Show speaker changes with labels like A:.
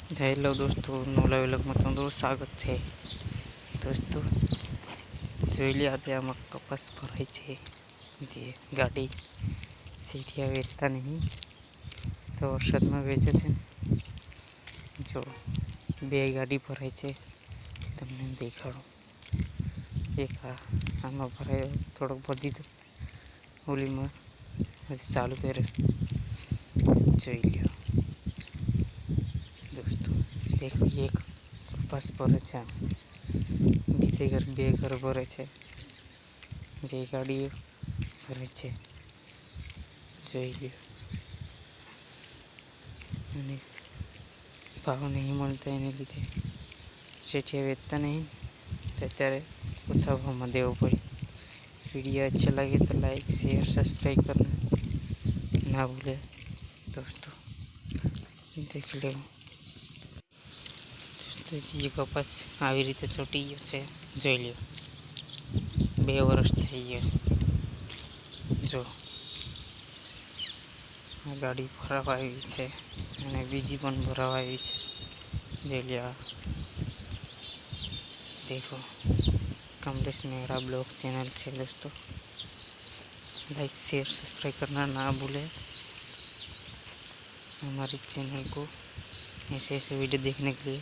A: Hello दोस्तों, नोला व्लॉगમાં તમારું સ્વાગત છે। દોસ્તો જોઈ લે, આપણે આમાં કપાસ ભરાય છે। જે ગાડી સીટિયા વેચતા નહીં તો વરસાદમાં વેચે છે। જો બે ગાડી ભરાય છે, તમને દેખાડો। એક આમાં ભરાયો, થોડોક ભરી દીધો, ઓલીમાં હજી ચાલુ કર્યો। જોઈ લ્યો दोस्तों, देखो एक कपास भरे છે। बीजे घर बे घर भरे છે, बे गाड़ीओ भरे છે। જોઈ લ્યો, અને ભાવ નહીં મળતા એને લીધે શેઠિયા વેચતા નહીં, તો અત્યારે ઓછા ભાવમાં દેવો પડે। वीडियो अच्छा लगे तो लाइक शेयर सब्सक्राइब करना ना भूले दोस्तों। देख लो दोस्तों, ये कपास આવી રીતે ચોટી ગયો છે। જોઈ લ્યો, 2 વર્ષ થઈ ગયા। જો આ ગાડી ભરાવા આવી છે અને બીજી પણ ભરાવા આવી છે। જોઈ લ્યો, देखो कमलेश मेहरा ब्लॉग चैनल से दोस्तों, लाइक शेयर सब्सक्राइब करना ना भूले हमारे चैनल को। ऐसे ऐसे वीडियो देखने के लिए।